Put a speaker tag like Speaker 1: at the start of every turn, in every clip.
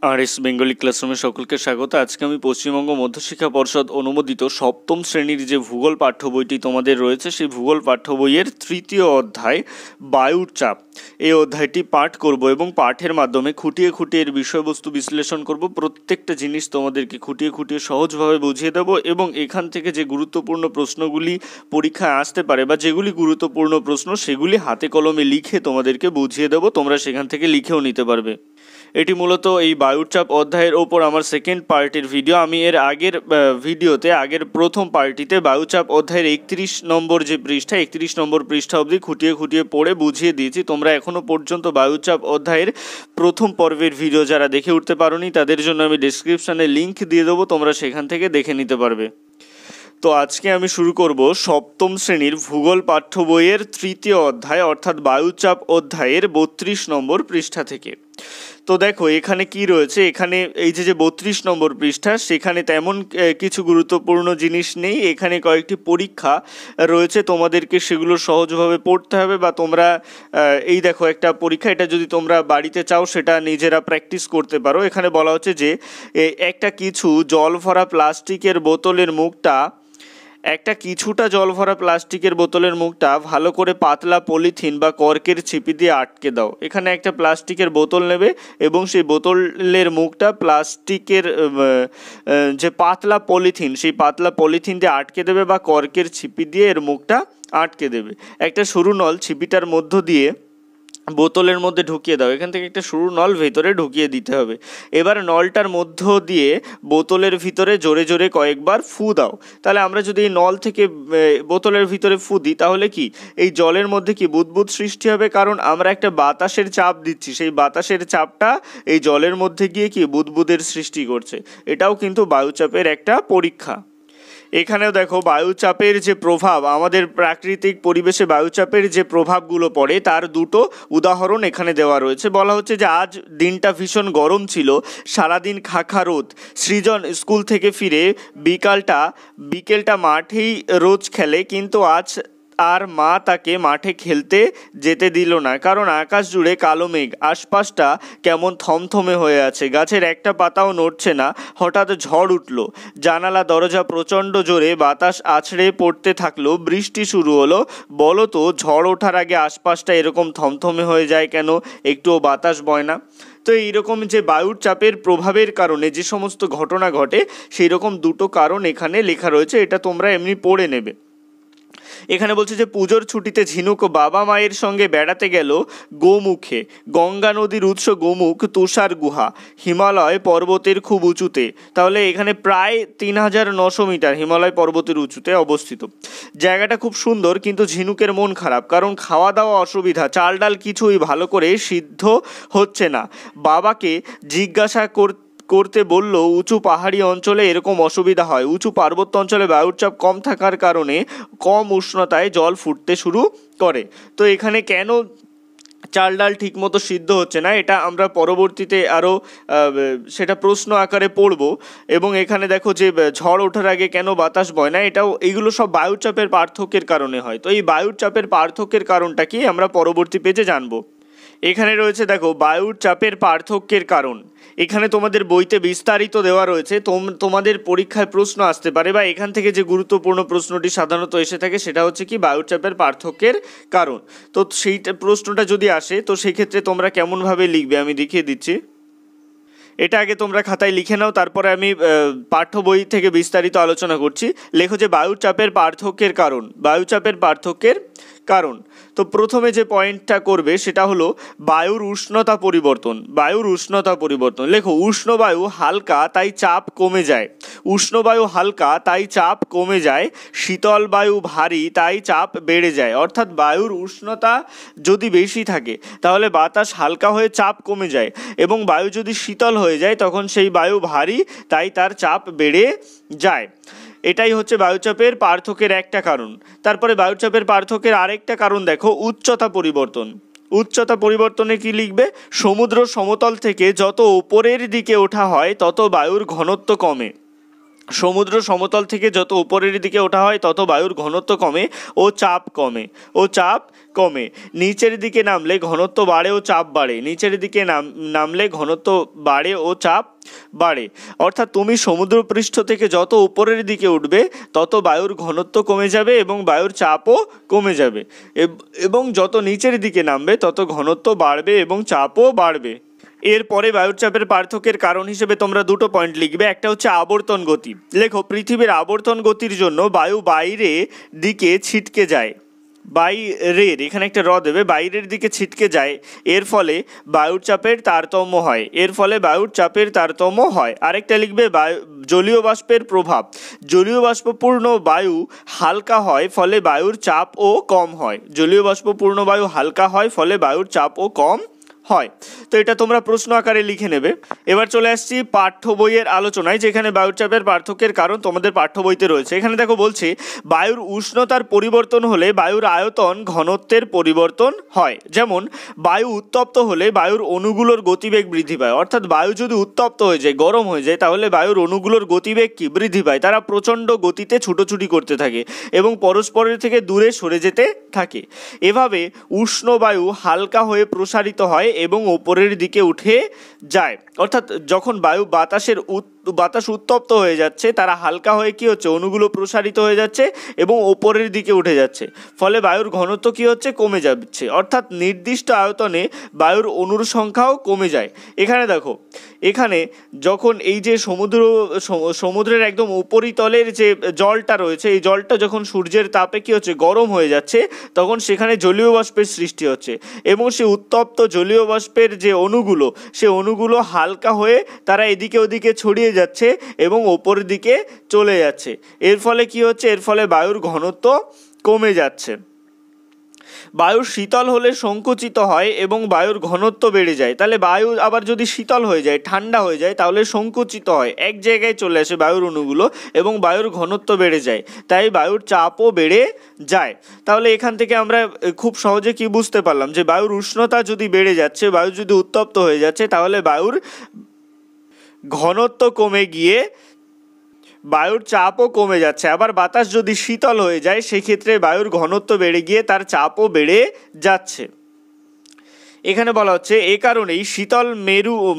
Speaker 1: RS Bengali ক্লাসরুমে সকলকে স্বাগত। আজকে আমি পশ্চিমবঙ্গ মধ্যশিক্ষা পর্ষদ অনুমোদিত সপ্তম শ্রেণীর যে ভূগোল পাঠ্য বইটি তোমাদের রয়েছে সেই ভূগোল পাঠ্য বইয়ের তৃতীয় অধ্যায় বায়ুর চাপ, এই অধ্যায়টি পাঠ করব এবং পাঠের মাধ্যমে খুঁটিয়ে খুঁটিয়ে এর বিষয়বস্তু বিশ্লেষণ করব। প্রত্যেকটা জিনিস তোমাদেরকে খুঁটিয়ে খুঁটিয়ে সহজভাবে বুঝিয়ে দেবো এবং এখান থেকে যে গুরুত্বপূর্ণ প্রশ্নগুলি পরীক্ষায় আসতে পারে বা যেগুলি গুরুত্বপূর্ণ প্রশ্ন সেগুলি হাতে কলমে লিখে তোমাদেরকে বুঝিয়ে দেবো, তোমরা সেখান থেকে লিখেও নিতে পারবে। এটি মূলত এই বায়ুর চাপ অধ্যায়ের ওপর আমার সেকেন্ড পার্টির ভিডিও। আমি এর আগের ভিডিওতে প্রথম পার্টিতে বায়ুচাপ অধ্যায়ের 31 নম্বর যে পৃষ্ঠা, 31 নম্বর পৃষ্ঠা অবধি খুঁটিয়ে খুঁটিয়ে পড়ে বুঝিয়ে দিয়েছি। তোমরা এখনও পর্যন্ত বায়ুচাপ অধ্যায়ের প্রথম পর্বের ভিডিও যারা দেখে উঠতে পারোনি তাদের জন্য আমি ডেসক্রিপশানে লিঙ্ক দিয়ে দেবো, তোমরা সেখান থেকে দেখে নিতে পারবে। তো আজকে আমি শুরু করব সপ্তম শ্রেণীর ভূগোল পাঠ্য বইয়ের তৃতীয় অধ্যায় অর্থাৎ বায়ুচাপ অধ্যায়ের 32 নম্বর পৃষ্ঠা থেকে। তো দেখো এখানে কি রয়েছে, এখানে এই যে 32 নম্বর পৃষ্ঠা সেখানে তেমন কিছু গুরুত্বপূর্ণ জিনিস নেই। এখানে কয়েকটি পরীক্ষা রয়েছে, তোমাদেরকে সেগুলো সহজভাবে পড়তে হবে বা তোমরা এই দেখো একটা পরীক্ষা, এটা যদি তোমরা বাড়িতে চাও সেটা নিজেরা প্র্যাকটিস করতে পারো। এখানে বলা হচ্ছে যে একটা জল ভরা প্লাস্টিকের মুখটা ভালো করে পাতলা পলিথিন বা কর্কের ছিপি দিয়ে আটকে দাও। এখানে একটা প্লাস্টিকের বোতল নেবে এবং সেই বোতলের মুখটা প্লাস্টিকের যে পাতলা পলিথিন সেই পাতলা পলিথিন দিয়ে আটকে দেবে বা কর্কের ছিপি দিয়ে এর মুখটা আটকে দেবে। একটা সরু নল ছিপিটার মধ্য দিয়ে বোতলের মধ্যে ঢুকিয়ে দাও। এখান থেকে একটা সরু নল ভেতরে ঢুকিয়ে দিতে হবে। এবার নলটার মধ্য দিয়ে বোতলের ভিতরে জোরে জোরে কয়েকবার ফু দাও। তাহলে আমরা যদি এই নল থেকে বোতলের ভিতরে ফু দিই তাহলে কি এই জলের মধ্যে কি বুদবুদ সৃষ্টি হবে, কারণ আমরা একটা বাতাসের চাপ দিচ্ছি, সেই বাতাসের চাপটা এই জলের মধ্যে গিয়ে কি বুদবুদের সৃষ্টি করছে। এটাও কিন্তু বায়ুচাপের একটা পরীক্ষা। এখানেও দেখো বায়ুচাপের যে প্রভাব, আমাদের প্রাকৃতিক পরিবেশে বায়ুচাপের যে প্রভাবগুলো পড়ে তার দুটো উদাহরণ এখানে দেওয়া রয়েছে। বলা হচ্ছে যে আজ দিনটা ভীষণ গরম ছিল, সারাদিন খাখা রোদ। সৃজন স্কুল থেকে ফিরে বিকেলটা মাঠেই রোজ খেলে, কিন্তু আজ আর মা তাকে মাঠে খেলতে যেতে দিল না, কারণ আকাশ জুড়ে কালো মেঘ, আশপাশটা কেমন থমথমে হয়ে আছে, গাছের একটা পাতাও নড়ছে না। হঠাৎ ঝড় উঠল, জানালা দরজা প্রচণ্ড জোরে বাতাস আছড়ে পড়তে থাকলো, বৃষ্টি শুরু হলো। বলো তো ঝড় ওঠার আগে আশপাশটা এরকম থমথমে হয়ে যায় কেন, একটুও বাতাস বয় না? তো এইরকম যে বায়ুর চাপের প্রভাবের কারণে যে সমস্ত ঘটনা ঘটে সেই রকম দুটো কারণ এখানে লেখা রয়েছে, এটা তোমরা এমনি পড়ে নেবে। এখানে বলছে যে পুজোর ছুটিতে ঝিনুক বাবা মায়ের সঙ্গে বেড়াতে গেল গোমুখে। গঙ্গা নদীর উৎস গোমুখ তুষার গুহা, হিমালয় পর্বতের খুব উঁচুতে। তাহলে এখানে প্রায় 3900 মিটার হিমালয় পর্বতের উঁচুতে অবস্থিত। জায়গাটা খুব সুন্দর, কিন্তু ঝিনুকের মন খারাপ, কারণ খাওয়া দাওয়া অসুবিধা, চাল ডাল কিছুই ভালো করে সিদ্ধ হচ্ছে না। বাবাকে জিজ্ঞাসা করতে বলল উঁচু পাহাড়ি অঞ্চলে এরকম অসুবিধা হয়। উঁচু পার্বত্য অঞ্চলে বায়ুর চাপ কম থাকার কারণে কম উষ্ণতায় জল ফুটতে শুরু করে। তো এখানে কেন চাল ডাল ঠিক মতো সিদ্ধ হচ্ছে না এটা আমরা পরবর্তীতে আরও সেটা প্রশ্ন আকারে পড়ব। এবং এখানে দেখো যে ঝড় ওঠার আগে কেন বাতাস বয় না, এইগুলো সব বায়ুচাপের পার্থক্যের কারণে হয়। তো এই বায়ুর চাপের পার্থক্যের কারণটা কি আমরা পরবর্তী পেজে জানবো। এখানে রয়েছে দেখো বায়ুর চাপের পার্থক্যের কারণ, এখানে তোমাদের বইতে বিস্তারিত দেওয়া রয়েছে। তোমাদের পরীক্ষায় প্রশ্ন আসতে পারে বা এখান থেকে যে গুরুত্বপূর্ণ প্রশ্নটি সাধারণত এসে থাকে সেটা হচ্ছে কি বায়ুর চাপের পার্থক্যের কারণ। তো সেইটা প্রশ্নটা যদি আসে তো সেই ক্ষেত্রে তোমরা কেমনভাবে লিখবে আমি দেখিয়ে দিচ্ছি। এটা আগে তোমরা খাতায় লিখে নাও, তারপরে আমি পাঠ্য বই থেকে বিস্তারিত আলোচনা করছি। লেখো যে বায়ুর চাপের পার্থক্যের কারণ। তো প্রথমে যে পয়েন্টটা করবে সেটা হলো বায়ুর উষ্ণতা পরিবর্তন। লেখো উষ্ণ বায়ু হালকা তাই চাপ কমে যায়, শীতল বায়ু ভারী তাই চাপ বেড়ে যায়। অর্থাৎ বায়ুর উষ্ণতা যদি বেশি থাকে তাহলে বাতাস হালকা হয়ে চাপ কমে যায়, এবং বায়ু যদি শীতল হয়ে যায় তখন সেই বায়ু ভারী তাই তার চাপ বেড়ে যায়। এটাই হচ্ছে বায়ুচাপের পার্থক্যের একটা কারণ। তারপরে বায়ুচাপের পার্থক্যের আরেকটা কারণ দেখো উচ্চতা পরিবর্তনে কি লিখবে, সমুদ্র সমতল থেকে যত উপরের দিকে ওঠা হয় তত বায়ুর ঘনত্ব কমে। সমুদ্র সমতল থেকে যত উপরের দিকে ওঠা হয় তত বায়ুর ঘনত্ব কমে ও চাপ কমে। নিচের দিকে নামলে ঘনত্ব বাড়ে ও চাপ বাড়ে। নিচের দিকে নামলে ঘনত্ব বাড়ে ও চাপ বাড়ে। অর্থাৎ তুমি সমুদ্রপৃষ্ঠ থেকে যত উপরের দিকে উঠবে তত বায়ুর ঘনত্ব কমে যাবে এবং বায়ুর চাপও কমে যাবে, এবং যত নিচের দিকে নামবে তত ঘনত্ব বাড়বে এবং চাপও বাড়বে। এরপরে বায়ুর চাপের পার্থক্যের কারণ হিসেবে তোমরা দুটো পয়েন্ট লিখবে। একটা হচ্ছে আবর্তন গতি। লেখো, পৃথিবীর আবর্তন গতির জন্য বায়ু বাইরে দিকে ছিটকে যায়। বাইরের, এখানে একটা র দেবে, বাইরের দিকে ছিটকে যায়, এর ফলে বায়ুর চাপের তারতম্য হয়। আরেকটা লিখবে জলীয় বাষ্পের প্রভাব। জলীয় বাষ্পপূর্ণ বায়ু হালকা হয় ফলে বায়ুর চাপও কম হয়। জলীয় বাষ্পপূর্ণ বায়ু হালকা হয় ফলে বায়ুর চাপও কম হয়। তো এটা তোমরা প্রশ্ন আকারে লিখে নেবে। এবার চলে আসছি পাঠ্য বইয়ের আলোচনায়, যেখানে বায়ুর চাপের পার্থক্যের কারণ তোমাদের পাঠ্য বইতে রয়েছে। এখানে দেখো বলছে, বায়ুর উষ্ণতার পরিবর্তন হলে বায়ুর আয়তন ঘনত্বের পরিবর্তন হয়। যেমন বায়ু উত্তপ্ত হলে বায়ুর অণুগুলোর গতিবেগ বৃদ্ধি পায়। অর্থাৎ বায়ু যদি উত্তপ্ত হয়ে যায়, গরম হয়ে যায়, তাহলে বায়ুর অণুগুলোর গতিবেগ কি বৃদ্ধি পায়। তারা প্রচণ্ড গতিতে ছুটোছুটি করতে থাকে এবং পরস্পরের থেকে দূরে সরে যেতে থাকে। এভাবে উষ্ণ বায়ু হালকা হয়ে প্রসারিত হয় এবং ওপরের দিকে উঠে যায়। অর্থাৎ যখন বাতাস উত্তপ্ত হয়ে যাচ্ছে, তারা হালকা হয়ে কি হচ্ছে, অণুগুলো প্রসারিত হয়ে যাচ্ছে এবং ওপরের দিকে উঠে যাচ্ছে, ফলে বায়ুর ঘনত্ব কি হচ্ছে, কমে যাচ্ছে। অর্থাৎ নির্দিষ্ট আয়তনে বায়ুর অণুর সংখ্যাও কমে যায়। এখানে দেখো, এখানে যখন এই যে সমুদ্রের একদম উপরিতলের যে জলটা রয়েছে, এই জলটা যখন সূর্যের তাপে কি হচ্ছে, গরম হয়ে যাচ্ছে, তখন সেখানে জলীয় বাষ্পের সৃষ্টি হচ্ছে এবং সেই উত্তপ্ত জলীয় বাষ্পের যে অণুগুলো, সে অণুগুলো হালকা হয়ে তারা এদিকে ওদিকে ছড়িয়ে যাচ্ছে এবং ওপরের দিকে চলে যাচ্ছে। এর ফলে কি হচ্ছে, এর ফলে বায়ুর ঘনত্ব কমে যাচ্ছে। বায়ু শীতল হলে সংকুচিত হয় এবং বায়ুর ঘনত্ব বেড়ে যায়। তাহলে বায়ু আবার যদি শীতল হয়ে যায়, ঠান্ডা হয়ে যায়, তাহলে সংকুচিত হয়, এক জায়গায় চলে আসে বায়ুর অণুগুলো এবং বায়ুর ঘনত্ব বেড়ে যায়, তাই বায়ুর চাপও বেড়ে যায়। তাহলে এখান থেকে আমরা খুব সহজে কি বুঝতে পারলাম, যে বায়ুর উষ্ণতা যদি বেড়ে যাচ্ছে, বায়ু যদি উত্তপ্ত হয়ে যাচ্ছে, তাহলে বায়ুর ঘনত্ব কমে গিয়ে বায়ুর চাপও কমে যাচ্ছে। আবার বাতাস যদি শীতল হয়ে যায়, সেক্ষেত্রে বায়ুর ঘনত্ব বেড়ে গিয়ে তার চাপও বেড়ে যাচ্ছে। এখানে বলা হচ্ছে, এ কারণেই শীতল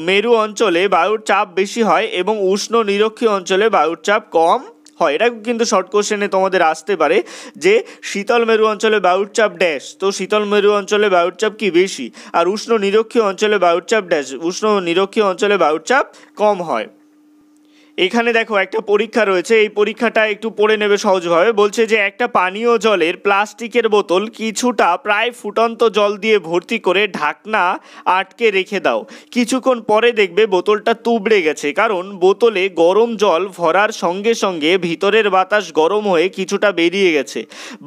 Speaker 1: মেরু অঞ্চলে বায়ুর চাপ বেশি হয় এবং উষ্ণ নিরক্ষীয় অঞ্চলে বায়ুর চাপ কম হয়। এটা কিন্তু শর্ট কোশ্চেনে তোমাদের আসতে পারে, যে শীতল মেরু অঞ্চলে বায়ুর চাপ ড্যাশ, তো শীতল মেরু অঞ্চলে বায়ুর চাপ কি বেশি, আর উষ্ণ নিরক্ষীয় অঞ্চলে বায়ুর চাপ ড্যাশ, উষ্ণ নিরক্ষীয় অঞ্চলে বায়ুর চাপ কম হয়। এখানে দেখো একটা পরীক্ষা রয়েছে, এই পরীক্ষাটা একটু পড়ে নেবে সহজভাবে। বলছে যে একটা পানীয় জলের প্লাস্টিকের বোতল কিছুটা প্রায় ফুটন্ত জল দিয়ে ভর্তি করে ঢাকনা আটকে রেখে দাও। কিছুক্ষণ পরে দেখবে বোতলটা তুবড়ে গেছে, কারণ বোতলে গরম জল ভরার সঙ্গে সঙ্গে ভিতরের বাতাস গরম হয়ে কিছুটা বেরিয়ে গেছে।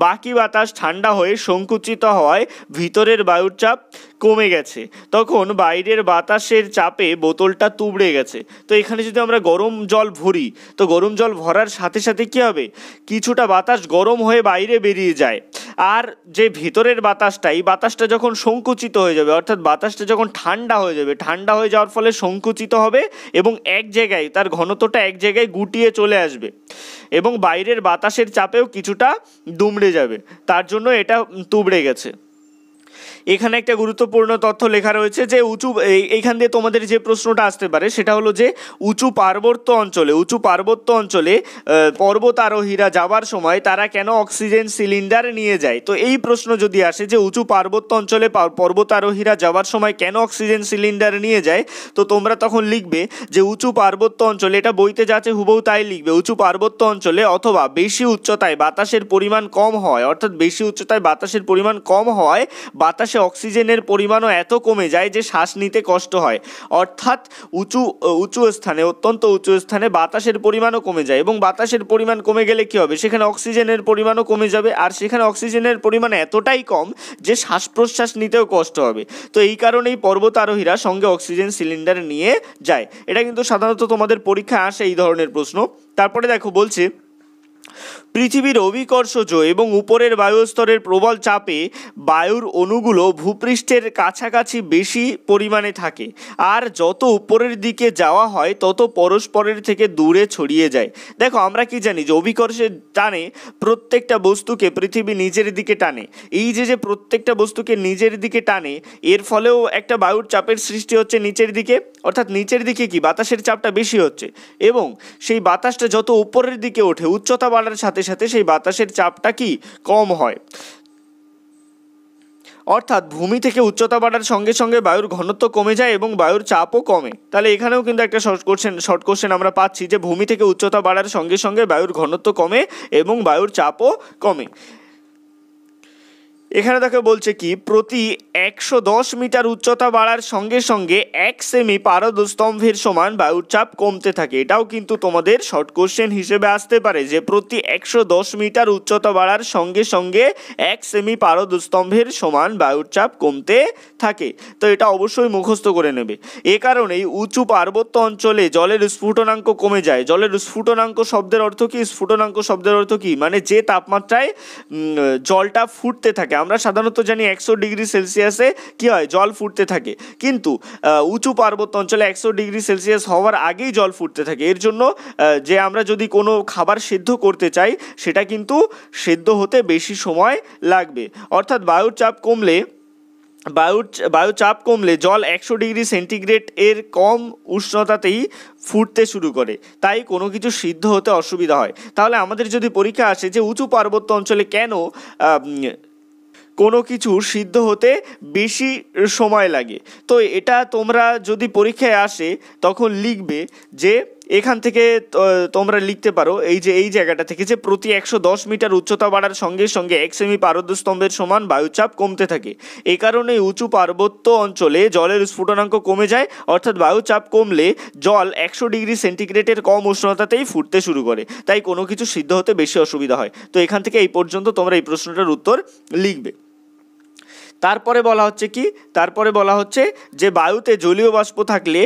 Speaker 1: বাকি বাতাস ঠান্ডা হয়ে সংকুচিত হওয়ায় ভিতরের বায়ুর চাপ কমে গেছে, তখন বাইরের বাতাসের চাপে বোতলটা তুবড়ে গেছে। তো এখানে যদি আমরা গরম জল ভরি, তো গরম জল ভরার সাথে সাথে কি হবে, কিছুটা বাতাস গরম হয়ে বাইরে বেরিয়ে যায়, আর যে ভিতরের বাতাসটা, এই বাতাসটা যখন সংকুচিত হয়ে যাবে, অর্থাৎ বাতাসটা যখন ঠান্ডা হয়ে যাবে, ঠান্ডা হয়ে যাওয়ার ফলে সংকুচিত হবে এবং এক জায়গায় তার ঘনত্বটা এক জায়গায় গুটিয়ে চলে আসবে এবং বাইরের বাতাসের চাপেও কিছুটা দুমড়ে যাবে, তার জন্য এটা তুবড়ে গেছে। এখানে একটা গুরুত্বপূর্ণ তথ্য লেখা রয়েছে, যে এইখান দিয়ে তোমাদের যে প্রশ্নটা আসতে পারে সেটা হলো, যে উঁচু পার্বত্য অঞ্চলে পর্বত আরোহীরা যাওয়ার সময় তারা কেন অক্সিজেন সিলিন্ডার নিয়ে যায়। তো এই প্রশ্ন যদি আসে, যে উঁচু পার্বত্য অঞ্চলে পর্বত আরোহীরা যাওয়ার সময় কেন অক্সিজেন সিলিন্ডার নিয়ে যায়, তো তোমরা তখন লিখবে যে উঁচু পার্বত্য অঞ্চলে, এটা বইতে যাচ্ছে হুবহু তাই লিখবে, উঁচু পার্বত্য অঞ্চলে অথবা বেশি উচ্চতায় বাতাসের পরিমাণ কম হয়, অর্থাৎ বেশি উচ্চতায় বাতাসের পরিমাণ কম হয়, বাতাসে অক্সিজেনের পরিমাণও এত কমে যায় যে শ্বাস নিতে কষ্ট হয়। অর্থাৎ উঁচু স্থানে, অত্যন্ত উঁচু স্থানে বাতাসের পরিমাণও কমে যায়, এবং বাতাসের পরিমাণ কমে গেলে কি হবে, সেখানে অক্সিজেনের পরিমাণও কমে যাবে, আর সেখানে অক্সিজেনের পরিমাণ এতটাই কম যে শ্বাস প্রশ্বাস নিতেও কষ্ট হবে। তো এই কারণেই পর্বতারোহীরা সঙ্গে অক্সিজেন সিলিন্ডার নিয়ে যায়। এটা কিন্তু সাধারণত তোমাদের পরীক্ষায় আসে এই ধরনের প্রশ্ন। তারপরে দেখো বলছে, পৃথিবীর অভিকর্ষজ এবং উপরের বায়ুস্তরের প্রবল চাপে বায়ুর অণুগুলো ভূপৃষ্ঠের কাছাকাছি বেশি পরিমাণে থাকে, আর যত উপরের দিকে যাওয়া হয় তত পরস্পরের থেকে দূরে ছড়িয়ে যায়। দেখো, আমরা কি জানি যে অভিকর্ষের টানে প্রত্যেকটা বস্তুকে পৃথিবী নিজের দিকে টানে। এই যে প্রত্যেকটা বস্তুকে নিজের দিকে টানে, এর ফলেও একটা বায়ুর চাপের সৃষ্টি হচ্ছে নিচের দিকে, অর্থাৎ নিচের দিকে কি বাতাসের চাপটা বেশি হচ্ছে, এবং সেই বাতাসটা যত উপরের দিকে ওঠে, উচ্চতা বাড়ার সাথে সাথে সেই বাতাসের চাপটা কি কম হয়। অর্থাৎ ভূমি থেকে উচ্চতা বাড়ার সঙ্গে সঙ্গে বায়ুর ঘনত্ব কমে যায় এবং বায়ুর চাপও কমে। তাহলে এখানেও কিন্তু একটা শর্ট কোশ্চেন আমরা পাচ্ছি যে ভূমি থেকে উচ্চতা বাড়ার সঙ্গে সঙ্গে বায়ুর ঘনত্ব কমে এবং বায়ুর চাপও কমে। এখানে তাকে বলছে কি প্রতি 110 মিটার উচ্চতা বাড়ার সঙ্গে সঙ্গে 1 সেমি পারদস্তম্ভের সমান বায়ুর চাপ কমতে থাকে। এটাও কিন্তু তোমাদের শর্ট কোশ্চেন হিসেবে আসতে পারে যে প্রতি 110 মিটার উচ্চতা বাড়ার সঙ্গে সঙ্গে 1 সেমি পারদস্তম্ভের সমান বায়ুর চাপ কমতে থাকে। তো এটা অবশ্যই মুখস্থ করে নেবে। এ কারণেই উঁচু পার্বত্য অঞ্চলে জলের স্ফুটনাঙ্ক কমে যায়। জলের স্ফুটনাঙ্ক শব্দের অর্থ কি? স্ফুটনাঙ্ক শব্দের অর্থ কি? মানে যে তাপমাত্রায় জলটা ফুটতে থাকে। আমরা সাধারণত জানি 100 ডিগ্রি সেলসিয়াসে কি হয়, জল ফুটতে থাকে, কিন্তু উঁচু পার্বত্য অঞ্চলে 100 ডিগ্রি সেলসিয়াস হওয়ার আগেই জল ফুটতে থাকে। এর জন্য যে আমরা যদি কোনো খাবার সেদ্ধ করতে চাই, সেটা কিন্তু সেদ্ধ হতে বেশি সময় লাগবে। অর্থাৎ বায়ুর চাপ কমলে জল 100 ডিগ্রি সেন্টিগ্রেড এর কম উষ্ণতাতেই ফুটতে শুরু করে, তাই কোনো কিছু সিদ্ধ হতে অসুবিধা হয়। তাহলে আমাদের যদি পরীক্ষা আসে যে উঁচু পার্বত্য অঞ্চলে কেন কোনো কিছু সিদ্ধ হতে বেশি সময় লাগে, তো এটা তোমরা যদি পরীক্ষায় আসে তখন লিখবে যে এখান থেকে তোমরা লিখতে পারো এই জায়গাটা থেকে যে প্রতি 110 মিটার উচ্চতা বাড়ার সঙ্গে সঙ্গে 1 সেমি পারদস্তম্ভের সমান বায়ুচাপ কমতে থাকে। এই কারণে উঁচু পার্বত্য অঞ্চলে জলের স্ফুটনাঙ্ক কমে যায়, অর্থাৎ বায়ুচাপ কমলে জল 100 ডিগ্রি সেন্টিগ্রেডের কম উষ্ণতাতেই ফুটতে শুরু করে, তাই কোনো কিছু সিদ্ধ হতে বেশি অসুবিধা হয়। তো এখান থেকে এই পর্যন্ত তোমরা এই প্রশ্নটার উত্তর লিখবে। তারপরে বলা হচ্ছে যে বায়ুতে জলীয় বাষ্প থাকলে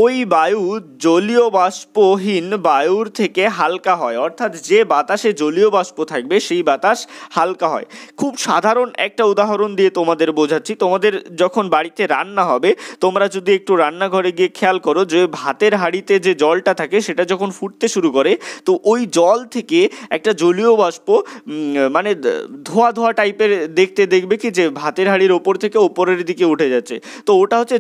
Speaker 1: ওই বায়ু জলীয় বাষ্পহীন বায়ুর থেকে হালকা হয়। অর্থাৎ যে বাতাসে জলীয় বাষ্প থাকবে সেই বাতাস হালকা হয়। খুব সাধারণ একটা উদাহরণ দিয়ে তোমাদের বোঝাচ্ছি। তোমাদের যখন বাড়িতে রান্না হবে, তোমরা যদি একটু রান্নাঘরে গিয়ে খেয়াল করো যে ভাতের হাঁড়িতে যে জলটা থাকে সেটা যখন ফুটতে শুরু করে, তো ওই জল থেকে একটা জলীয় বাষ্প মানে ধোয়া ধোয়া টাইপের দেখবে কি যে ভাতের হাঁড়ির ওপর থেকে ওপরের দিকে উঠে যাচ্ছে। তো ওটা হচ্ছে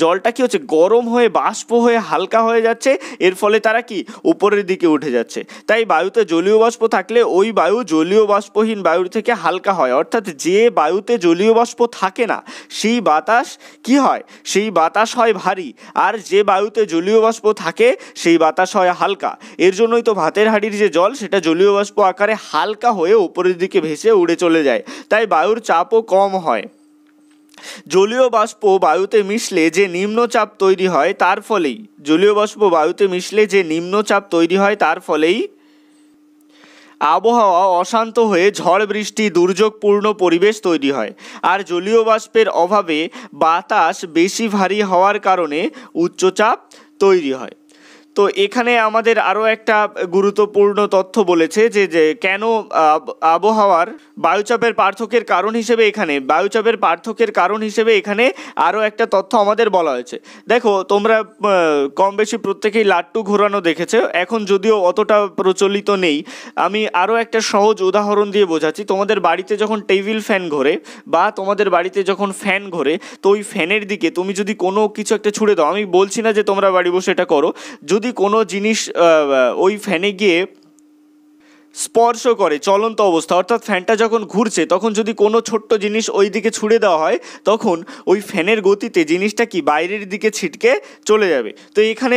Speaker 1: জলটা কি হচ্ছে, গরম হয়ে বাষ্প হয়ে হালকা হয়ে যাচ্ছে, এর ফলে তারা কি উপরের দিকে উঠে যাচ্ছে। তাই বায়ুতে জলীয় বাষ্প থাকলে ওই বায়ু জলীয় বাষ্পহীন বায়ুর থেকে হালকা হয়। অর্থাৎ যে বায়ুতে জলীয় বাষ্প থাকে না সেই বাতাস কি হয়, সেই বাতাস হয় ভারী, আর যে বায়ুতে জলীয় বাষ্প থাকে সেই বাতাস হয় হালকা। এর জন্যই তো ভাতের হাঁড়ির যে জল সেটা জলীয় বাষ্প আকারে হালকা হয়ে উপরের দিকে ভেসে উড়ে চলে যায়, তাই বায়ুর চাপও কম হয়। জলীয় বাষ্প বায়ুতে মিশলে যে নিম্নচাপ তৈরি হয় তার ফলেই আবহাওয়া অশান্ত হয়ে ঝড় বৃষ্টি দুর্যোগপূর্ণ পরিবেশ তৈরি হয়। আর জলীয় বাষ্পের অভাবে বাতাস বেশি ভারী হওয়ার কারণে উচ্চচাপ তৈরি হয়। তো এখানে আমাদের আরও একটা গুরুত্বপূর্ণ তথ্য বলেছে যে কেন আবহাওয়ার বায়ুচাপের পার্থক্যের কারণ হিসেবে এখানে আরও একটা তথ্য আমাদের বলা হয়েছে। দেখো, তোমরা কম বেশি প্রত্যেকেই লাট্টু ঘোরানো দেখেছো, এখন যদিও অতটা প্রচলিত নেই। আমি আরও একটা সহজ উদাহরণ দিয়ে বোঝাচ্ছি। তোমাদের বাড়িতে যখন টেবিল ফ্যান ঘোরে বা তোমাদের বাড়িতে যখন ফ্যান ঘোরে, তো ওই ফ্যানের দিকে তুমি যদি কোনো কিছু একটা ছুঁড়ে দাও, আমি বলছি না যে তোমরা বাড়ি বসে এটা করো, যদি কোনো জিনিস ওই ফ্যানে গিয়ে স্পর্শ করে চলন্ত অবস্থা, অর্থাৎ ফ্যানটা যখন ঘুরছে তখন যদি কোনো ছোট্ট জিনিস ওই দিকে ছুঁড়ে দেওয়া হয়, তখন ওই ফ্যানের গতিতে জিনিসটা কি বাইরের দিকে ছিটকে চলে যাবে। তো এখানে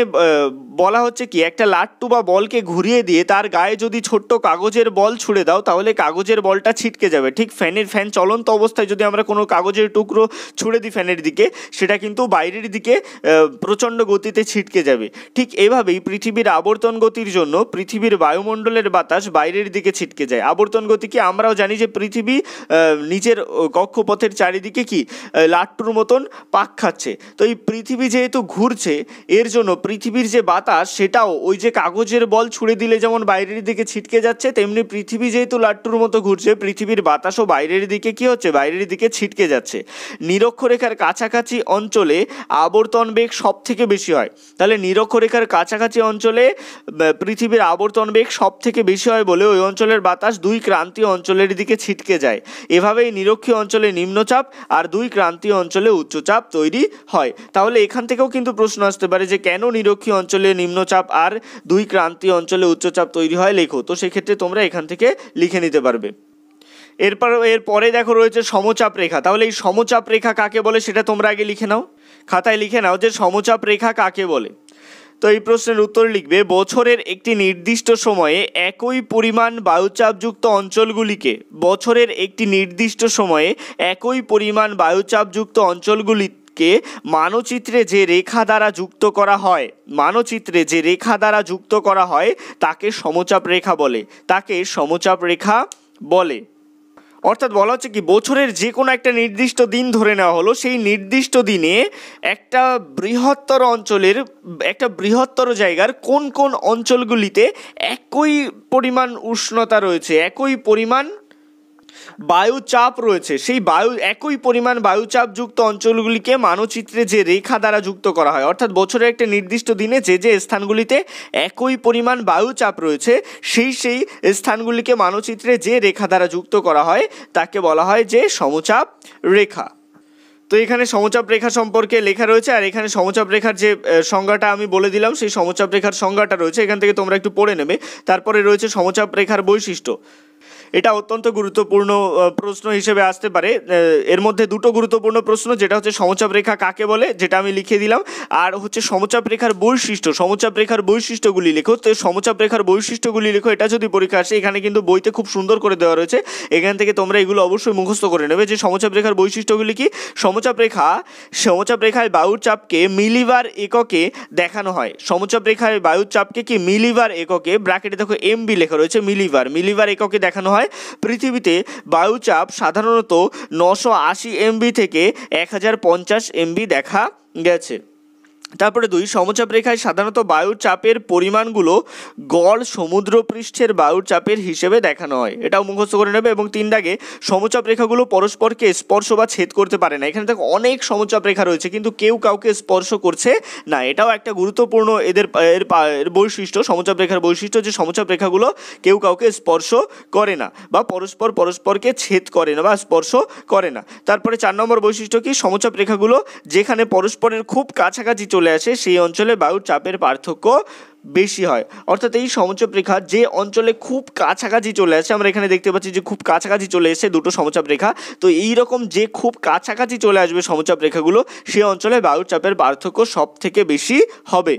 Speaker 1: বলা হচ্ছে কি একটা লাট্টু বা বলকে ঘুরিয়ে দিয়ে তার গায়ে যদি ছোট্ট কাগজের বল ছুঁড়ে দাও, তাহলে কাগজের বলটা ছিটকে যাবে। ঠিক ফ্যান চলন্ত অবস্থায় যদি আমরা কোনো কাগজের টুকরো ছুঁড়ে দিই ফ্যানের দিকে, সেটা কিন্তু বাইরের দিকে প্রচণ্ড গতিতে ছিটকে যাবে। ঠিক এভাবেই পৃথিবীর আবর্তন গতির জন্য পৃথিবীর বায়ুমণ্ডলের বাতাস বাইরের দিকে ছিটকে যায়। আবর্তন গতি কি আমরাও জানি যে পৃথিবী নিজের কক্ষপথের চারিদিকে কি লাট্টুর মতন পাক খাচ্ছে। তো এই পৃথিবী যেহেতু ঘুরছে এর জন্য পৃথিবীর যে বাতাস সেটাও ওই যে কাগজের বল ছুড়ে দিলে যেমন বাইরের দিকে ছিটকে যাচ্ছে, তেমনি পৃথিবী যেহেতু লাট্টুর মতো ঘুরছে পৃথিবীর বাতাসও বাইরের দিকে কি হচ্ছে, বাইরের দিকে ছিটকে যাচ্ছে। নিরক্ষরেখার কাছাকাছি অঞ্চলে আবর্তন বেগ সব থেকে বেশি হয়। তাহলে নিরক্ষরেখার কাছাকাছি অঞ্চলে পৃথিবীর আবর্তন বেগ সব থেকে বেশি হয় বলে ওই অঞ্চলের বাতাস দুই ক্রান্তীয় অঞ্চলের দিকে ছিটকে যায়। এভাবেই নিরক্ষীয় অঞ্চলে নিম্নচাপ আর দুই ক্রান্তীয় অঞ্চলে উচ্চচাপ তৈরি হয়। তাহলে এখান থেকেও কিন্তু প্রশ্ন আসতে পারে যে কেন নিরক্ষীয় অঞ্চলে নিম্নচাপ আর দুই ক্রান্তীয় অঞ্চলে উচ্চচাপ তৈরি হয়, লেখো। তো সেক্ষেত্রে তোমরা এখান থেকে লিখে নিতে পারবে। এরপরে দেখো রয়েছে সমচাপ রেখা। তাহলে এই সমচাপ রেখা কাকে বলে সেটা তোমরা আগে লিখে নাও, খাতায় লিখে নাও যে সমচাপ রেখা কাকে বলে। তো এই প্রশ্নের উত্তর লিখবে, বছরের একটি নির্দিষ্ট সময়ে একই পরিমাণ বায়ুচাপযুক্ত অঞ্চলগুলিকে মানচিত্রে যে রেখা দ্বারা যুক্ত করা হয় তাকে সমচাপ রেখা বলে। অর্থাৎ বলা হচ্ছে কি, বছরের যে কোনো একটা নির্দিষ্ট দিন ধরে নেওয়া হলো, সেই নির্দিষ্ট দিনে একটা বৃহত্তর জায়গার কোন কোন অঞ্চলগুলিতে একই পরিমাণ উষ্ণতা রয়েছে, একই পরিমাণ বায়ুচাপ রয়েছে, সেই একই পরিমাণ বায়ুচাপযুক্ত অঞ্চলগুলিকে মানচিত্রে যে রেখা দ্বারা যুক্ত করা হয়। অর্থাৎ বছরের একটা নির্দিষ্ট দিনে যে স্থানগুলিতে একই পরিমাণ বায়ুচাপ রয়েছে সেই স্থানগুলিকে মানচিত্রে যে রেখা দ্বারা যুক্ত করা হয় তাকে বলা হয় যে সমচাপ রেখা। তো এখানে সমচাপ রেখা সম্পর্কে লেখা রয়েছে, আর এখানে সমচাপ রেখার যে সংজ্ঞাটা আমি বলে দিলাম সেই সমচাপ রেখার সংজ্ঞাটা রয়েছে, এখান থেকে তোমরা একটু পড়ে নেবে। তারপরে রয়েছে সমচাপ রেখার বৈশিষ্ট্য। এটা অত্যন্ত গুরুত্বপূর্ণ প্রশ্ন হিসেবে আসতে পারে। এর মধ্যে দুটো গুরুত্বপূর্ণ প্রশ্ন, যেটা হচ্ছে সমচাপ রেখা কাকে বলে, যেটা আমি লিখে দিলাম, আর হচ্ছে সমচাপ রেখার বৈশিষ্ট্যগুলি লেখো। তো সমচাপ রেখার বৈশিষ্ট্যগুলি লেখো, এটা যদি পরীক্ষা আসে, এখানে কিন্তু বইতে খুব সুন্দর করে দেওয়া রয়েছে, এখান থেকে তোমরা এগুলো অবশ্যই মুখস্থ করে নেবে যে সমচাপ রেখার বৈশিষ্ট্যগুলি কি। সমচাপ রেখায় বায়ুর চাপকে মিলিবার এককে দেখানো হয়। সমচাপ রেখায় বায়ুর চাপকে কি মিলিবার এককে, ব্র্যাকেটে দেখো এমবি লেখা রয়েছে, মিলিবার এককে দেখানো হয়। পৃথিবীতে বায়ুচাপ সাধারণত 980 এমবি থেকে 1050 এমবি দেখা গেছে। তারপরে 2, সমচাপ রেখায় সাধারণত বায়ুর চাপের পরিমাণগুলো গড় সমুদ্রপৃষ্ঠের বায়ুর চাপের হিসেবে দেখানো হয়, এটাও মুখস্থ করে নেবে। এবং 3 দাগে সমচাপ রেখাগুলো পরস্পরকে স্পর্শ বা ছেদ করতে পারে না। এখানে দেখো অনেক সমচাপ রেখা রয়েছে কিন্তু কেউ কাউকে স্পর্শ করছে না, এটাও একটা গুরুত্বপূর্ণ এর বৈশিষ্ট্য, সমচাপ রেখার বৈশিষ্ট্য, যে সমচাপ রেখাগুলো কেউ কাউকে স্পর্শ করে না বা পরস্পরকে ছেদ করে না বা স্পর্শ করে না। তারপরে 4 নম্বর বৈশিষ্ট্য কি, সমচাপ রেখাগুলো যেখানে পরস্পরের খুব কাছাকাছি চলে আসে সেই অঞ্চলে বায়ুর চাপের পার্থক্য বেশি হয়। অর্থাৎ এই সমচাপ রেখা যে অঞ্চলে খুব কাছাকাছি চলে আসে, আমরা এখানে দেখতে পাচ্ছি যে খুব কাছাকাছি চলে এসে দুটো সমচাপ রেখা, তো এই রকম যে খুব কাছাকাছি চলে আসবে সমচাপ রেখাগুলো, সেই অঞ্চলে বায়ুর চাপের পার্থক্য সব থেকে বেশি হবে।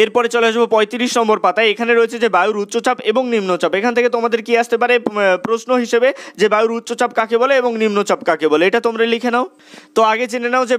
Speaker 1: এরপরে চলে আসবো 35 নম্বর পাতায়। এখানে রয়েছে যে বায়ুর উচ্চচাপ এবং নিম্নচাপ। এখান থেকে তোমাদের কি আসতে পারে প্রশ্ন হিসেবে যে বায়ুর উচ্চচাপ কাকে বলে এবং নিম্নচাপ কাকে বলে, এটা তোমরা লিখে নাও। তো আগে জেনে নাও যে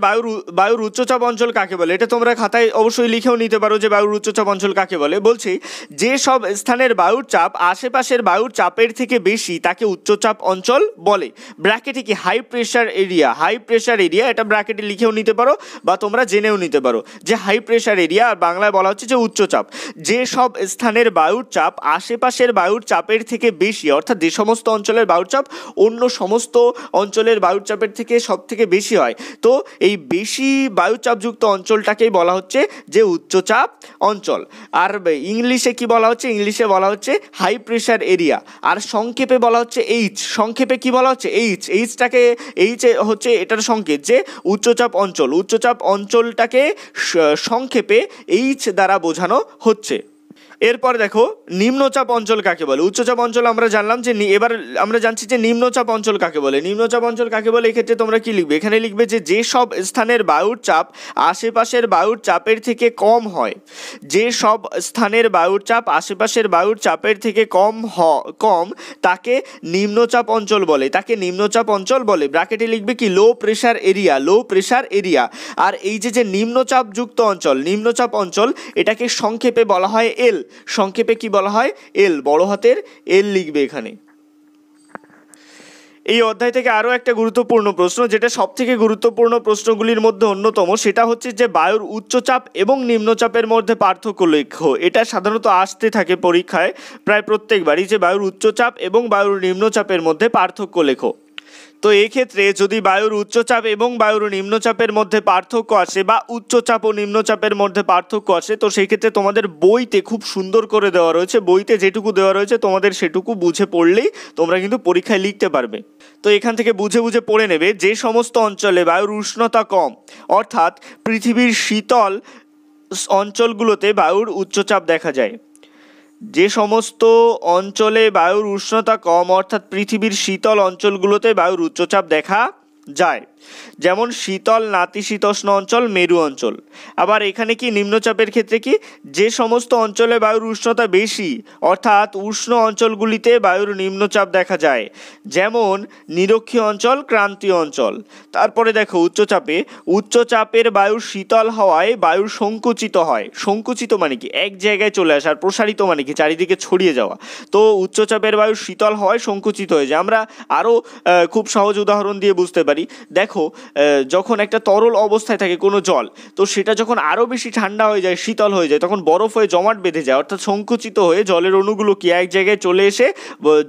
Speaker 1: বায়ুর উচ্চচাপ অঞ্চল কাকে বলে, এটা তোমরা খাতায় অবশ্যই লিখেও নিতে পারো যে বায়ুর উচ্চচাপ অঞ্চল কাকে বলে। বলছি যে সব স্থানের বায়ুর চাপ আশেপাশের বায়ুর চাপের থেকে বেশি তাকে উচ্চচাপ অঞ্চল বলে। ব্র্যাকেটে কি হাই প্রেশার এরিয়া, এটা ব্র্যাকেটে লিখেও নিতে পারো বা তোমরা জেনেও নিতে পারো যে হাই প্রেশার এরিয়া, আর বাংলায় বলা হচ্ছে যে উচ্চচাপ। যে সব স্থানের বায়ুর চাপ আশেপাশের বায়ুর চাপের থেকে বেশি, অর্থাৎ যে সমস্ত অঞ্চলের বায়ুর চাপ অন্য সমস্ত অঞ্চলের বায়ুর চাপের থেকে সব থেকে বেশি হয়, তো এই বেশি বায়ুচাপযুক্ত অঞ্চলটাকেই বলা হচ্ছে যে উচ্চচাপ অঞ্চল। আর ইংলিশে কি বলা হচ্ছে, ইংলিশে বলা হচ্ছে হাই প্রেশার এরিয়া, আর সংক্ষেপে বলা হচ্ছে এইচ। সংক্ষেপে কি বলা হচ্ছে, এইচ হচ্ছে এটার সংকেত যে উচ্চচাপ অঞ্চলটাকে সংক্ষেপে এইচ দ্বারা বোঝানো হচ্ছে। এরপর দেখো নিম্নচাপ অঞ্চল কাকে বলে। উচ্চচাপ অঞ্চল আমরা জানলাম, যে এবার আমরা জানছি যে নিম্নচাপ অঞ্চল কাকে বলে। নিম্নচাপ অঞ্চল কাকে বলে, এক্ষেত্রে তোমরা কি লিখবে, এখানে লিখবে যে সব স্থানের বায়ুর চাপ আশেপাশের বায়ুর চাপের থেকে কম হয়। যে সব স্থানের বায়ুর চাপ আশেপাশের বায়ুর চাপের থেকে কম তাকে নিম্নচাপ অঞ্চল বলে। ব্র্যাকেটে লিখবে কি লো প্রেশার এরিয়া। আর এই যে নিম্নচাপ অঞ্চল এটাকে সংক্ষেপে বলা হয় এল। সংক্ষেপে কি বলা হয়, এল, বড় হাতের এল লিখবে এখানে। এই অধ্যায় থেকে আরও একটা গুরুত্বপূর্ণ প্রশ্ন, যেটা সবথেকে গুরুত্বপূর্ণ প্রশ্নগুলির মধ্যে অন্যতম, সেটা হচ্ছে যে বায়ুর উচ্চচাপ এবং নিম্নচাপের মধ্যে পার্থক্য লেখো। এটা সাধারণত আসতে থাকে পরীক্ষায় প্রায় প্রত্যেকবারই, যে বায়ুর উচ্চচাপ এবং বায়ুর নিম্নচাপের মধ্যে পার্থক্য লেখো। তো এক্ষেত্রে যদি বায়ুর উচ্চচাপ এবং বায়ুর নিম্নচাপের মধ্যে পার্থক্য আসে বা উচ্চচাপ ও নিম্নচাপের মধ্যে পার্থক্য আসে, তো সেই ক্ষেত্রে তোমাদের বইতে খুব সুন্দর করে দেওয়া রয়েছে, বইতে যেটুকু দেওয়া রয়েছে তোমাদের সেটুকু বুঝে পড়লেই তোমরা কিন্তু পরীক্ষায় লিখতে পারবে। তো এখান থেকে বুঝে বুঝে পড়ে নেবে, যে সমস্ত অঞ্চলে বায়ুর উষ্ণতা কম, অর্থাৎ পৃথিবীর শীতল অঞ্চলগুলোতে বায়ুর উচ্চচাপ দেখা যায়। যে সমস্ত অঞ্চলে বায়ুর উষ্ণতা কম, অর্থাৎ পৃথিবীর শীতল অঞ্চলগুলোতে বায়ুর উচ্চচাপ দেখা যায়, যেমন শীতল নাতিশীতোষ্ণ অঞ্চল, মেরু অঞ্চল। আবার এখানে কি নিম্নচাপের ক্ষেত্রে কি, যে সমস্ত অঞ্চলে বায়ুর উষ্ণতা বেশি, অর্থাৎ উষ্ণ অঞ্চলগুলিতে বায়ুর নিম্নচাপ দেখা যায়, যেমন নিরক্ষীয় অঞ্চল, ক্রান্তীয় অঞ্চল। তারপরে দেখো উচ্চচাপে, উচ্চচাপের বায়ু শীতল হওয়ায় বায়ু সংকুচিত হয়। সংকুচিত মানে কি, এক জায়গায় চলে আসা, আর প্রসারিত মানে কি, চারিদিকে ছড়িয়ে যাওয়া। তো উচ্চচাপের বায়ু শীতল হওয়ায় সংকুচিত হয়ে যায়। আমরা আরও খুব সহজ উদাহরণ দিয়ে বুঝতে পারি। দেখো যখন একটা তরল অবস্থায় থাকে কোনো জল, তো সেটা যখন আরও বেশি ঠান্ডা হয়ে যায়, শীতল হয়ে যায়, তখন বরফ হয়ে জমাট বেঁধে যায়, অর্থাৎ সংকুচিত হয়ে জলের অণুগুলো কি এক জায়গায় চলে এসে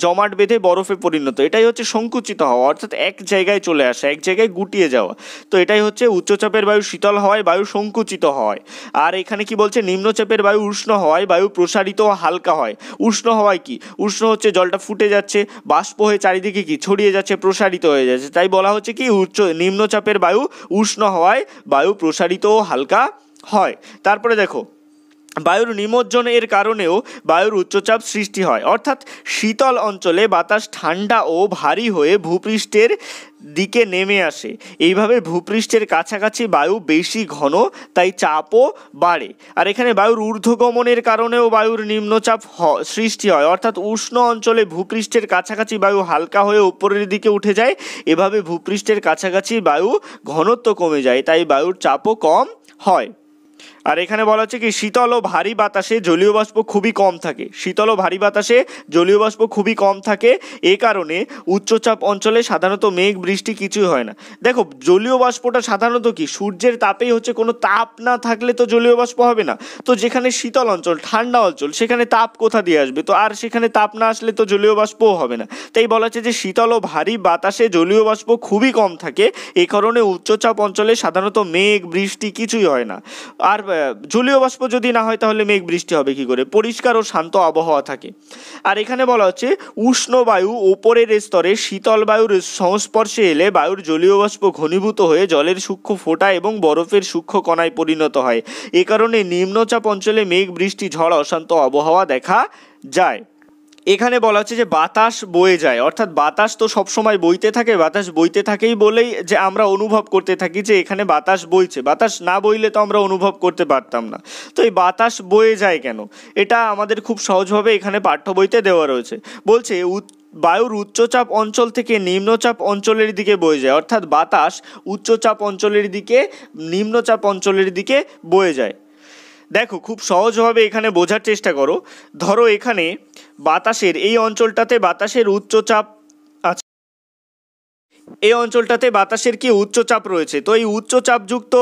Speaker 1: জমাট বেঁধে বরফে পরিণত। এটাই হচ্ছে সংকুচিত হওয়া, অর্থাৎ এক জায়গায় চলে আসা, এক জায়গায় গুটিয়ে যাওয়া। তো এটাই হচ্ছে উচ্চচাপের বায়ু শীতল হওয়ায় বায়ু সংকুচিত হয়। আর এখানে কি বলছে, নিম্নচাপের বায়ু উষ্ণ হওয়ায় বায়ু প্রসারিত ও হালকা হয়। উষ্ণ হওয়ায় কি, উষ্ণ হচ্ছে জলটা ফুটে যাচ্ছে, বাষ্প হয়ে চারিদিকে কি ছড়িয়ে যাচ্ছে, প্রসারিত হয়ে যাচ্ছে, তাই বলা হচ্ছে কি নিম্নচাপের বায়ু উষ্ণ হওয়ায় বায়ু প্রসারিত ও হালকা হয়। তারপরে দেখো বায়ুর নিমজ্জনের কারণেও বায়ুর উচ্চচাপ সৃষ্টি হয়, অর্থাৎ শীতল অঞ্চলে বাতাস ঠান্ডা ও ভারী হয়ে ভূপৃষ্ঠের দিকে নেমে আসে। এইভাবে ভূপৃষ্ঠের কাছাকাছি বায়ু বেশি ঘন, তাই চাপও বাড়ে। আর এখানে বায়ুর ঊর্ধ্বগমনের কারণেও বায়ুর নিম্নচাপ সৃষ্টি হয়, অর্থাৎ উষ্ণ অঞ্চলে ভূপৃষ্ঠের কাছাকাছি বায়ু হালকা হয়ে উপরের দিকে উঠে যায়। এভাবে ভূপৃষ্ঠের কাছাকাছি বায়ু ঘনত্ব কমে যায়, তাই বায়ুর চাপও কম হয়। আর এখানে বলা হচ্ছে কি, শীতল ও ভারী বাতাসে জলীয় বাষ্প খুবই কম থাকে। শীতল ও ভারী বাতাসে জলীয় বাষ্প খুবই কম থাকে, এ কারণে উচ্চচাপ অঞ্চলে সাধারণত মেঘ বৃষ্টি কিছুই হয় না। দেখো জলীয় বাষ্পটা সাধারণত কি, সূর্যের তাপেই হচ্ছে, কোনো তাপ না থাকলে তো জলীয় বাষ্প হবে না। তো যেখানে শীতল অঞ্চল, ঠান্ডা অঞ্চল, সেখানে তাপ কোথা দিয়ে আসবে, তো আর সেখানে তাপ না আসলে তো জলীয় বাষ্পও হবে না। তাই বলা হচ্ছে যে শীতল ও ভারী বাতাসে জলীয় বাষ্প খুবই কম থাকে, এই কারণে উচ্চচাপ অঞ্চলে সাধারণত মেঘ বৃষ্টি কিছুই হয় না। আর জলীয় বাষ্প যদি না হয় তাহলে মেঘ বৃষ্টি হবে কি করে, পরিষ্কার ও শান্ত আবহাওয়া থাকে। আর এখানে বলা হচ্ছে উষ্ণ বায়ু ওপরের স্তরে শীতল বায়ুর সংস্পর্শে এলে বায়ুর জলীয় বাষ্প ঘনীভূত হয়ে জলের সূক্ষ্ম ফোঁটা এবং বরফের সূক্ষ্ম কণায় পরিণত হয়। এ কারণে নিম্নচাপ অঞ্চলে মেঘ বৃষ্টি, ঝড়, অশান্ত আবহাওয়া দেখা যায়। এখানে বলা হচ্ছে যে বাতাস বয়ে যায়, অর্থাৎ বাতাস তো সবসময় বইতে থাকে, বাতাস বইতে থাকেই বলেই যে আমরা অনুভব করতে থাকি যে এখানে বাতাস বইছে। বাতাস না বইলে তো আমরা অনুভব করতে পারতাম না। তো এই বাতাস বয়ে যায় কেন, এটা আমাদের খুব সহজভাবে এখানে পাঠ্য বইতে দেওয়া রয়েছে। বলছে বায়ুর উচ্চচাপ অঞ্চল থেকে নিম্নচাপ অঞ্চলের দিকে বয়ে যায়, অর্থাৎ বাতাস উচ্চচাপ অঞ্চলের দিকে নিম্নচাপ অঞ্চলের দিকে বয়ে যায়। দেখো খুব সহজভাবে এখানে বোঝার চেষ্টা করো। ধরো এখানে বাতাসের এই অঞ্চলটাতে বাতাসের উচ্চচাপ আছে, এই অঞ্চলটাতে বাতাসের কি উচ্চচাপ রয়েছে। তো এই উচ্চচাপযুক্ত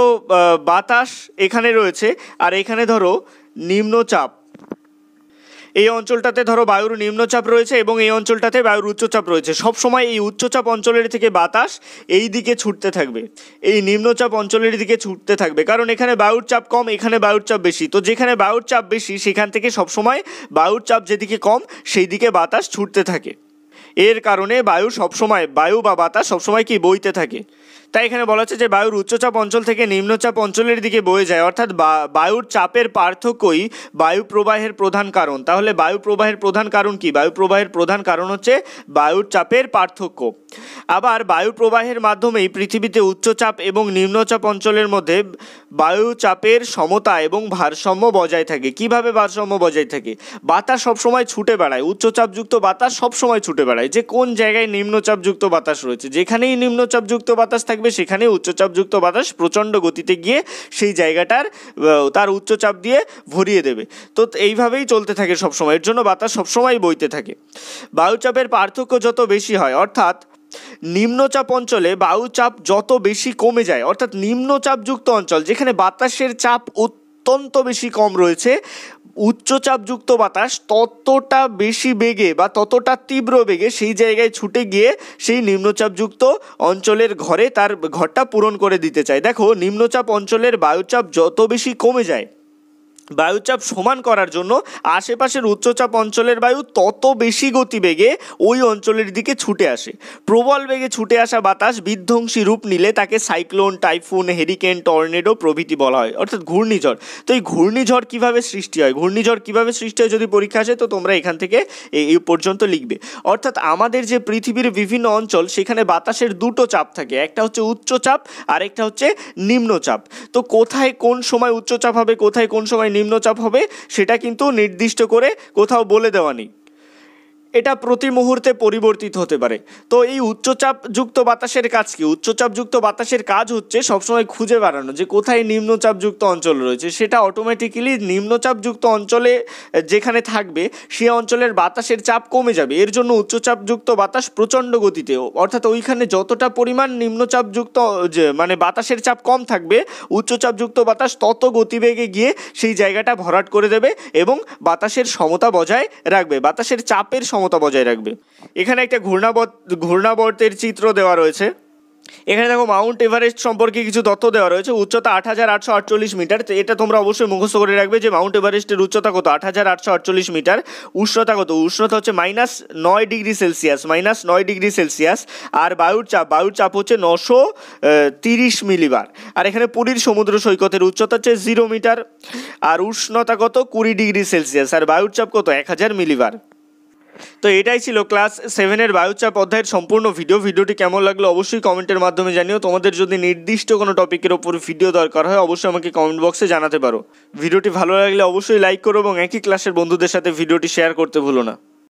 Speaker 1: বাতাস এখানে রয়েছে, আর এখানে ধরো নিম্নচাপ, এই অঞ্চলটাতে ধরো বায়ুর নিম্নচাপ রয়েছে এবং এই অঞ্চলটাতে বায়ুর উচ্চচাপ রয়েছে। সব সময় এই উচ্চচাপ অঞ্চলের থেকে বাতাস এই দিকে ছুটতে থাকবে, এই নিম্নচাপ অঞ্চলের দিকে ছুটতে থাকবে, কারণ এখানে বায়ুর চাপ কম, এখানে বায়ুর চাপ বেশি। তো যেখানে বায়ুর চাপ বেশি সেখান থেকে সবসময় বায়ুর চাপ যেদিকে কম সেই দিকে বাতাস ছুটতে থাকে। এর কারণে বায়ু বা বাতাস সবসময় কি বইতে থাকে। তাই এখানে বলা হচ্ছে যে বায়ুর উচ্চচাপ অঞ্চল থেকে নিম্নচাপ অঞ্চলের দিকে বয়ে যায়, অর্থাৎ বায়ুর চাপের পার্থক্যই বায়ু প্রবাহের প্রধান কারণ। তাহলে বায়ু প্রবাহের প্রধান কারণ কি, বায়ু প্রবাহের প্রধান কারণ হচ্ছে বায়ুর চাপের পার্থক্য। আবার বায়ু প্রবাহের মাধ্যমেই পৃথিবীতে উচ্চচাপ এবং নিম্নচাপ অঞ্চলের মধ্যে বায়ু চাপের সমতা এবং ভারসাম্য বজায় থাকে। কিভাবে ভারসাম্য বজায় থাকে, বাতাস সবসময় ছুটে বেড়ায়, উচ্চচাপযুক্ত বাতাস সবসময় ছুটে বেড়ায়। যে কোন জায়গায় নিম্নচাপযুক্ত বাতাস রয়েছে, যেখানেই নিম্নচাপযুক্ত বাতাস থাকবে থাকবে সেখানে উচ্চচাপযুক্ত বাতাস প্রচণ্ড গতিতে গিয়ে সেই জায়গাটার তার উচ্চচাপ দিয়ে ভরিয়ে দেবে। তো এইভাবেই চলতে থাকে সবসময়, এর জন্য বাতাস সবসময় বইতে থাকে। বায়ুচাপের পার্থক্য যত বেশি হয়, অর্থাৎ নিম্নচাপ অঞ্চলে বায়ুচাপ যত বেশি কমে যায়, অর্থাৎ নিম্নচাপযুক্ত অঞ্চল যেখানে বাতাসের চাপ অত্যন্ত বেশি কম রয়েছে, উচ্চচাপযুক্ত বাতাস ততটা বেশি বেগে বা ততটা তীব্র বেগে সেই জায়গায় ছুটে গিয়ে সেই নিম্নচাপযুক্ত অঞ্চলের ঘরে তার ঘরটা পূরণ করে দিতে চায়। দেখো, নিম্নচাপ অঞ্চলের বায়ুচাপ যত বেশি কমে যায়, বায়ুচাপ সমান করার জন্য আশেপাশের উচ্চচাপ অঞ্চলের বায়ু তত বেশি গতিবেগে ওই অঞ্চলের দিকে ছুটে আসে। প্রবল বেগে ছুটে আসা বাতাস বিধ্বংসী রূপ নিলে তাকে সাইক্লোন, টাইফুন, হেরিকেন, টর্নেডো প্রভৃতি বলা হয়, অর্থাৎ ঘূর্ণিঝড়। তো এই ঘূর্ণিঝড় কীভাবে সৃষ্টি হয়, ঘূর্ণিঝড় কীভাবে সৃষ্টি হয় যদি পরীক্ষা আসে তো তোমরা এখান থেকে এই পর্যন্ত লিখবে। অর্থাৎ আমাদের যে পৃথিবীর বিভিন্ন অঞ্চল সেখানে বাতাসের দুটো চাপ থাকে, একটা হচ্ছে উচ্চচাপ আর একটা হচ্ছে নিম্নচাপ। তো কোথায় কোন সময় উচ্চচাপ হবে, কোথায় কোন সময় নিম্নচাপ হবে সেটা কিন্তু নির্দিষ্ট করে কোথাও বলে দেওয়া নেই, এটা প্রতি মুহূর্তে পরিবর্তিত হতে পারে। তো এই উচ্চচাপযুক্ত বাতাসের কাজ কি? উচ্চচাপযুক্ত বাতাসের কাজ হচ্ছে সবসময় খুঁজে বেড়ানো যে কোথায় নিম্নচাপযুক্ত অঞ্চল রয়েছে, সেটা অটোমেটিক্যালি নিম্নচাপযুক্ত অঞ্চলে যেখানে থাকবে সে অঞ্চলের বাতাসের চাপ কমে যাবে। এর জন্য উচ্চচাপযুক্ত বাতাস প্রচণ্ড গতিতে, অর্থাৎ ওইখানে যতটা পরিমাণ নিম্নচাপযুক্ত যে মানে বাতাসের চাপ কম থাকবে, উচ্চচাপযুক্ত বাতাস তত গতিবেগে গিয়ে সেই জায়গাটা ভরাট করে দেবে এবং বাতাসের সমতা বজায় রাখবে, বাতাসের চাপের সমতা বজায় রাখবে। এখানে একটা ঘূর্ণাবর্তের চিত্র দেওয়া রয়েছে। এখানে দেখো মাউন্ট এভারেস্ট সম্পর্কে কিছু তথ্য দেওয়া রয়েছে। উচ্চতা 8,848 মিটার। তো এটা তোমরা অবশ্যই মুখস্থ করে রাখবে যে মাউন্ট এভারেস্টের উচ্চতা কত, 8,848 মিটার। উষ্ণতা কত, উষ্ণতা হচ্ছে -9 ডিগ্রি সেলসিয়াস। আর বায়ুর চাপ হচ্ছে 930 মিলিবার। আর এখানে পুরীর সমুদ্র সৈকতের উচ্চতা হচ্ছে 0 মিটার। আর উষ্ণতা কত, 20 ডিগ্রি সেলসিয়াস। আর বায়ুর চাপ কত, 1000 মিলিবার। তো এটাই ছিল ক্লাস 7-এর বায়ুচাপ অধ্যায়ের সম্পূর্ণ ভিডিওটি কেমন লাগলো অবশ্যই কমেন্টের মাধ্যমে জানিও। তোমাদের যদি নির্দিষ্ট কোনো টপিকের ওপর ভিডিও দরকার হয় অবশ্যই আমাকে কমেন্ট বক্সে জানাতে পারো। ভিডিওটি ভালো লাগলে অবশ্যই লাইক করো এবং একই ক্লাসের বন্ধুদের সাথে ভিডিওটি শেয়ার করতে ভুলো না।